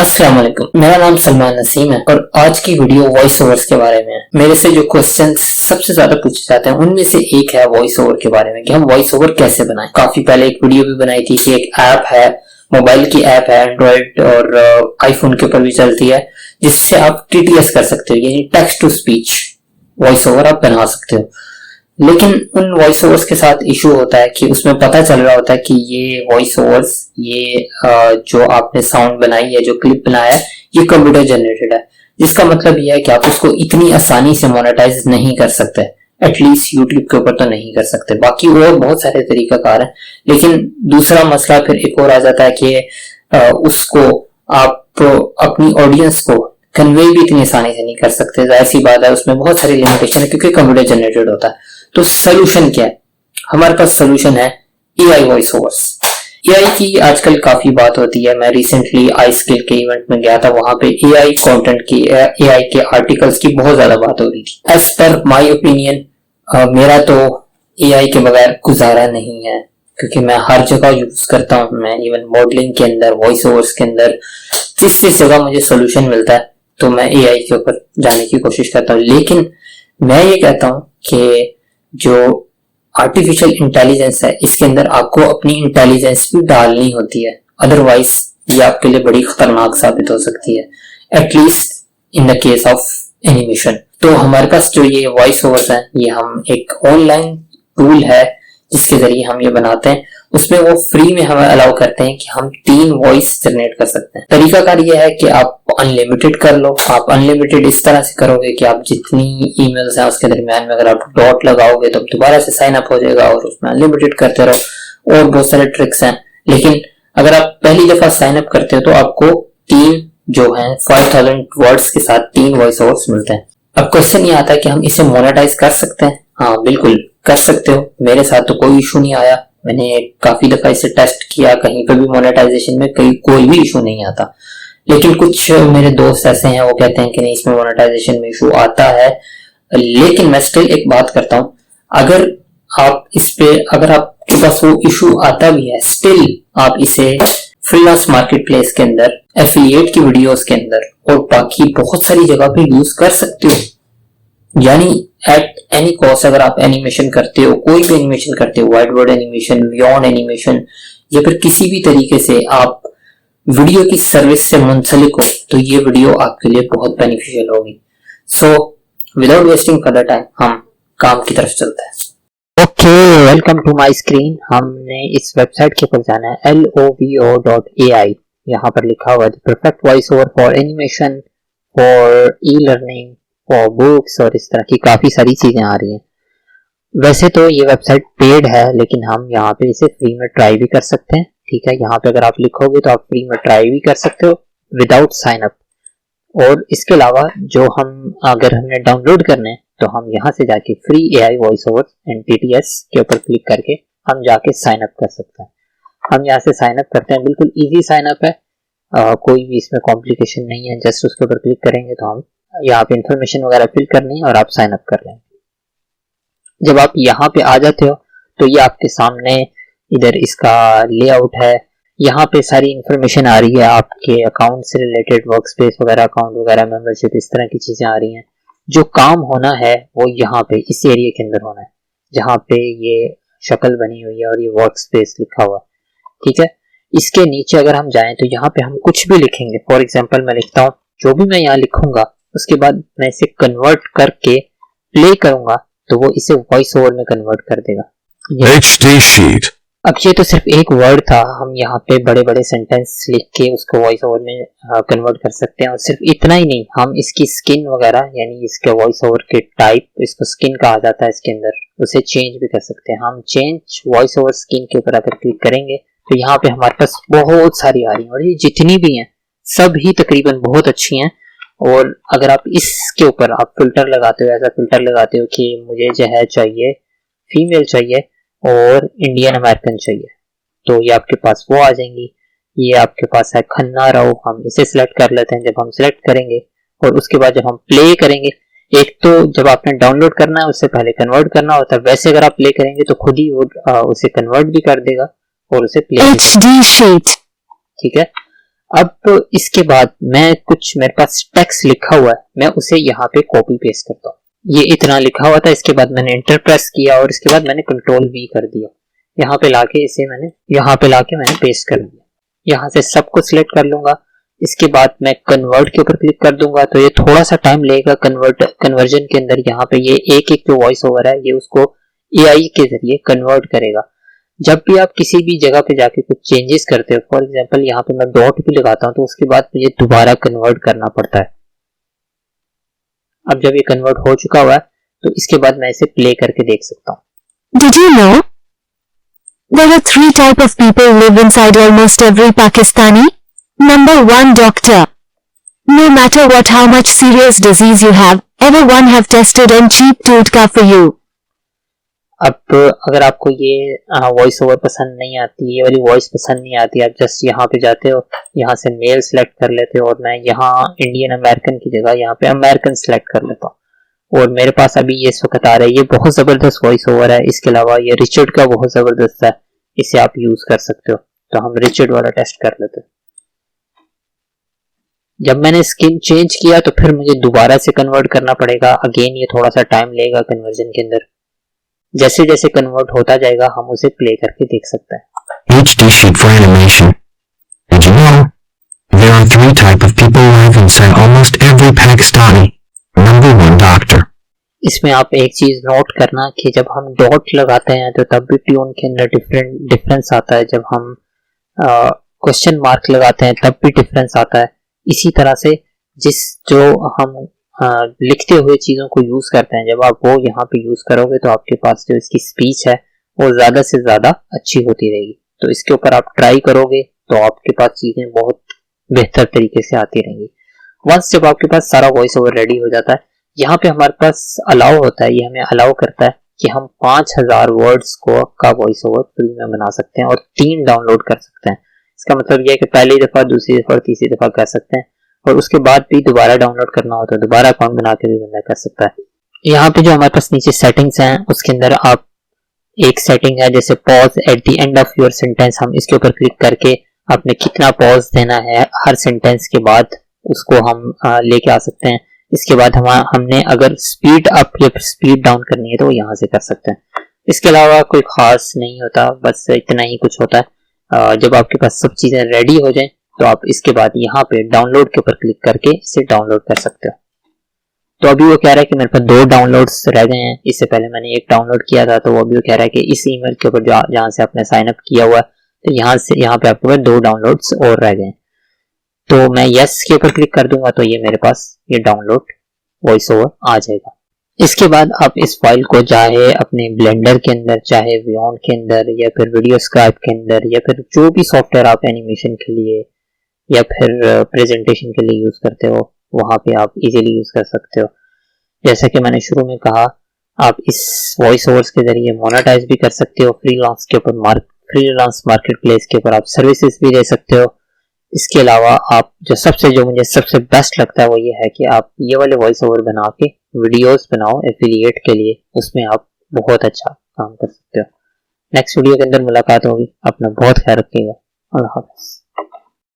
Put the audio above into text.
अस्सलाम वालेकुम। मेरा नाम सलमान नसीम है और आज की वीडियो वॉइस ओवर्स के बारे में है। मेरे से जो क्वेश्चंस सबसे ज्यादा पूछे जाते हैं उनमें से एक है वॉइस ओवर के बारे में कि हम वॉइस ओवर कैसे बनाएं। काफी पहले एक वीडियो भी बनाई थी कि एक ऐप है, मोबाइल की ऐप है, एंड्रॉइड और आईफोन के ऊपर भी चलती है, जिससे आप टीटीएस कर सकते हो, यानी text to speech voice over आप बना सकते हो। लेकिन उन वॉइस ओवर्स के साथ इशू होता है कि उसमें पता चल रहा होता है कि ये वॉइस ओवर्स, ये जो आपने साउंड बनाई है, जो क्लिप बनाया है, ये कंप्यूटर जनरेटेड है, जिसका मतलब ये है कि आप उसको इतनी आसानी से मोनेटाइज नहीं कर सकते। एटलीस्ट यूट्यूब के ऊपर तो नहीं कर सकते, बाकी और बहुत सारे तरीकाकार हैं। लेकिन दूसरा मसला फिर एक और आ जाता है कि उसको आप अपनी ऑडियंस को कन्वे भी इतनी आसानी से नहीं कर सकते। जाहिर सी बात है, उसमें बहुत सारी लिमिटेशन है क्योंकि कंप्यूटर जनरेटेड होता है। तो सोल्यूशन क्या है? हमारे पास सोल्यूशन है एआई वॉइस ओवर्स। एआई की आजकल काफी बात होती है। मैं रिसेंटली आई स्किल के इवेंट में गया था, वहां पे एआई कंटेंट की, एआई के आर्टिकल्स की बहुत ज्यादा बात हो रही थी। एज पर माय ओपिनियन, मेरा तो एआई के बगैर गुजारा नहीं है, क्योंकि मैं हर जगह यूज करता हूँ। मैं इवन मॉडलिंग के अंदर, वॉइस ओवर्स के अंदर, जिस जगह मुझे सोल्यूशन मिलता है तो मैं एआई के ऊपर जाने की कोशिश करता हूँ। लेकिन मैं ये कहता हूँ कि जो आर्टिफिशियल इंटेलिजेंस है, इसके अंदर आपको अपनी इंटेलिजेंस भी डालनी होती है, अदरवाइज ये आपके लिए बड़ी खतरनाक साबित हो सकती है, at least in the case of animation. तो हमारे पास जो ये वॉइस ओवर्स है, ये हम एक ऑनलाइन टूल है जिसके जरिए हम ये बनाते हैं। उसमें वो फ्री में हमें अलाउ करते हैं कि हम 3 वॉइस जनरेट कर सकते हैं। तरीकाकार ये है कि आप अनलिमिटेड कर लो। आप अनलिमिटेड इस तरह से करोगे कि आप जितनी ईमेल्स हैं उसके दरमियान में अगर आप डॉट लगाओगे तो दोबारा से साइन अप हो जाएगा और उसमें अनलिमिटेड करते रहो। और बहुत सारे ट्रिक्स हैं। लेकिन अगर आप पहली दफा साइन अप करते हो तो आपको 3 जो है 5000 वर्ड्स के साथ 3 वॉइस ओवर्स मिलते हैं। अब क्वेश्चन ये आता है कि हम इसे मोनेटाइज कर सकते हैं? हाँ, बिल्कुल कर सकते हो। मेरे साथ तो कोई इशू नहीं आया। मैंने काफी दफा इसे टेस्ट किया, कहीं पर भी मोनेटाइजेशन में कोई भी इशू नहीं आता। लेकिन कुछ मेरे दोस्त ऐसे हैं, वो कहते हैं कि नहीं, इसमें मोनेटाइजेशन में इशू आता है। लेकिन मैं स्टिल एक बात करता हूं, अगर आपके पास वो इशू आता भी है, स्टिल आप इसे फ्रीलांस मार्केट प्लेस के अंदर, एफिलिएट की वीडियोस के अंदर और बाकी बहुत सारी जगह पे यूज कर सकते हो। यानी एट एनी कॉस्ट, अगर आप एनिमेशन करते हो, कोई भी एनिमेशन करते हो, white board animation, beyond animation, या फिर किसी भी तरीके से आप वीडियो की सर्विस से मुंसलिक हो, तो ये वीडियो आपके लिए बहुत बेनिफिशियल होगी। So without wasting further time हम काम की तरफ चलते हैं। Okay, welcome to my screen. हमने इस वेबसाइट के ऊपर जाना है, lovo.ai। यहाँ पर लिखा हुआ है perfect voice over for animation, for e learning, for books, और इस तरह की काफी सारी चीजें आ रही हैं। वैसे तो ये वेबसाइट पेड है, लेकिन हम यहाँ पे इसे फ्री में ट्राई भी कर सकते हैं। ठीक है, यहाँ पे अगर आप लिखोगे तो आप फ्री में ट्राई भी कर सकते हो विदाउट साइन अप। और इसके अलावा अगर हमने डाउनलोड करने हैं तो हम यहाँ से जाके free AI voice over and TTS के ऊपर क्लिक करके हम जाके साइन अप कर सकते हैं। हम यहाँ से साइन अप करते हैं, बिल्कुल ईजी साइन अप है, कोई भी इसमें कॉम्प्लिकेशन नहीं है। जस्ट उसके ऊपर क्लिक करेंगे तो हम यहाँ पे इंफॉर्मेशन वगैरह फिल करनी है और आप साइन अप कर लेंगे। जब आप यहाँ पे आ जाते हो तो ये आपके सामने इधर इसका लेआउट है। यहाँ पे सारी इंफॉर्मेशन आ रही है, आपके अकाउंट से रिलेटेड, वर्क स्पेस वगैरह, अकाउंट वगैरह, मेंबरशिप, इस तरह की चीजें आ रही हैं। जो काम होना है वो यहाँ पे इस एरिया के अंदर होना है, जहाँ पे ये शक्ल बनी हुई है और ये वर्क स्पेस लिखा हुआ है। ठीक है, इसके नीचे अगर हम जाएं तो यहाँ पे हम कुछ भी लिखेंगे। फॉर एग्जाम्पल मैं लिखता हूँ, जो भी मैं यहाँ लिखूंगा उसके बाद मैं इसे कन्वर्ट करके प्ले करूंगा तो वो इसे वॉइस ओवर में कन्वर्ट कर देगा। HD sheet. अब ये तो सिर्फ एक वर्ड था, हम यहाँ पे बड़े बड़े सेंटेंस लिख के उसको वॉइस ओवर में कन्वर्ट कर सकते हैं। और सिर्फ इतना ही नहीं, हम इसकी स्किन वगैरह, यानी इसके वॉइस ओवर के टाइप, इसको स्किन कहा जाता है इसके अंदर, उसे चेंज भी कर सकते हैं। हम चेंज वॉइस ओवर स्किन के ऊपर अगर क्लिक करेंगे तो यहाँ पे हमारे पास बहुत सारी आ रही है, और ये जितनी भी हैं सब ही तकरीबन बहुत अच्छी हैं। और अगर आप इसके ऊपर आप फिल्टर लगाते हो, ऐसा फिल्टर लगाते हो कि मुझे जो है चाहिए फीमेल चाहिए और इंडियन अमेरिकन चाहिए, तो ये आपके पास वो आ जाएंगी। ये आपके पास है खन्ना राव, हम इसे सिलेक्ट कर लेते हैं। जब हम सिलेक्ट करेंगे और उसके बाद जब हम प्ले करेंगे, एक तो जब आपने डाउनलोड करना है उससे पहले कन्वर्ट करना होता है, वैसे अगर आप प्ले करेंगे तो खुद ही वो उसे कन्वर्ट भी कर देगा और उसे प्ले। HD sheet. ठीक है, अब इसके बाद मैं कुछ मेरे पास टेक्स्ट लिखा हुआ है, मैं उसे यहाँ पे कॉपी पेस्ट करता हूँ। ये इतना लिखा हुआ था, इसके बाद मैंने एंटर प्रेस किया और इसके बाद मैंने कंट्रोल V कर दिया। यहाँ पे लाके मैंने पेस्ट कर दिया। यहाँ से सब कुछ सिलेक्ट कर लूंगा। इसके बाद मैं कन्वर्ट के ऊपर क्लिक कर दूंगा, तो ये थोड़ा सा टाइम लेगा कन्वर्जन के अंदर। यहाँ पे ये एक जो वॉइस ओवर है ये उसको AI के जरिए कन्वर्ट करेगा। जब भी आप किसी भी जगह पे जाके कुछ चेंजेस करते हो, फॉर एग्जांपल यहाँ पे मैं डॉट भी लगाता हूँ, तो उसके बाद मुझे दोबारा कन्वर्ट करना पड़ता है। अब जब ये कन्वर्ट हो चुका हुआ है तो इसके बाद मैं इसे प्ले करके देख सकता हूँ। Did you know there are 3 type of people live inside almost every Pakistani? Number 1, doctor. No matter what, how much serious disease you have, everyone have tested and cheap toothka for you. अब अगर आपको ये voice over पसंद नहीं आती, ये वाली voice पसंद नहीं आती, आप जस्ट यहाँ पे जाते हो, यहाँ से मेल सेलेक्ट कर लेते हो और मैं यहाँ इंडियन अमेरिकन की जगह यहाँ पे अमेरिकन सेलेक्ट कर लेता हूँ और मेरे पास अभी ये इस वक्त आ रहा है। ये बहुत जबरदस्त वॉइस ओवर है। इसके अलावा ये रिचर्ड का बहुत जबरदस्त है, इसे आप यूज कर सकते हो। तो हम रिचर्ड वाला टेस्ट कर लेते हैं। जब मैंने स्किन चेंज किया तो फिर मुझे दोबारा से कन्वर्ट करना पड़ेगा। अगेन ये थोड़ा सा टाइम लेगा कन्वर्जन के अंदर। जैसे जैसे कन्वर्ट होता जाएगा हम उसे प्ले करके देख सकते हैं। HD sheet for animation. Did you know there are 3 type of people who live inside almost every Pakistani? Number 1, doctor. इसमें आप एक चीज नोट करना कि जब हम डॉट लगाते हैं तो तब भी ट्यून के अंदर डिफरेंस आता है। जब हम क्वेश्चन मार्क लगाते हैं तब भी डिफरेंस आता है। इसी तरह से जो हम लिखते हुए चीजों को यूज करते हैं, जब आप वो यहाँ पे यूज करोगे तो आपके पास जो इसकी स्पीच है वो ज्यादा से ज्यादा अच्छी होती रहेगी। तो इसके ऊपर आप ट्राई करोगे तो आपके पास चीजें बहुत बेहतर तरीके से आती रहेंगी। वंस जब आपके पास सारा वॉइस ओवर रेडी हो जाता है, यहाँ पे हमारे पास अलाउ होता है, ये हमें अलाउ करता है कि हम 5000 वर्ड्स का वॉइस ओवर फ्री में बना सकते हैं और 3 डाउनलोड कर सकते हैं। इसका मतलब यह है कि पहली दफा, दूसरी दफा और तीसरी दफा कर सकते हैं और उसके बाद भी दोबारा डाउनलोड करना हो तो दोबारा अकाउंट बना के भी बंदा कर सकता है। यहाँ पे जो हमारे पास नीचे सेटिंग्स हैं उसके अंदर आप एक सेटिंग है जैसे pause at the end of your sentence. हम इसके ऊपर क्लिक करके आपने कितना पॉज देना है हर सेंटेंस के बाद उसको हम लेके आ सकते हैं। इसके बाद हमने अगर स्पीड अप या स्पीड डाउन करनी है तो यहाँ से कर सकते हैं। इसके अलावा कोई खास नहीं होता, बस इतना ही कुछ होता है। जब आपके पास सब चीजें रेडी हो जाएं तो आप इसके बाद यहाँ पे डाउनलोड के ऊपर क्लिक करके इसे डाउनलोड कर सकते हो। तो अभी वो कह रहा है कि मेरे पास 2 डाउनलोड्स रह गए हैं। इससे पहले मैंने एक डाउनलोड किया था, तो वो अभी वो कह रहा है कि इस ईमेल के ऊपर जहाँ से आपने साइन अप किया हुआ है तो यहाँ पे आपके पास 2 डाउनलोड्स और रह गए। तो मैं यस के ऊपर क्लिक कर दूंगा तो ये मेरे पास ये डाउनलोड वॉइस ओवर आ जाएगा। इसके बाद आप इस फाइल को चाहे अपने ब्लेंडर के अंदर, चाहे बियॉन्ड के अंदर, या फिर वीडियो स्क्राइब के अंदर, या फिर जो भी सॉफ्टवेयर आप एनिमेशन के लिए या फिर प्रेजेंटेशन के लिए यूज करते हो वहां पे आप इजीली यूज कर सकते हो। जैसा कि मैंने शुरू में कहा, आप इस वॉइस ओवर्स के जरिए मोनेटाइज भी कर सकते हो। फ्रीलांस के ऊपर फ्रीलांस मार्केट प्लेस के ऊपर आप सर्विसेज भी दे सकते हो। इसके अलावा आप जो मुझे सबसे बेस्ट लगता है वो ये है कि आप ये वाले वॉइस ओवर बना के वीडियोस बनाओ एफिलिएट के लिए, उसमें आप बहुत अच्छा काम कर सकते हो। नेक्स्ट वीडियो के अंदर मुलाकात होगी। अपना बहुत ख्याल रखिएगा। अल्लाह हाफ़िज़।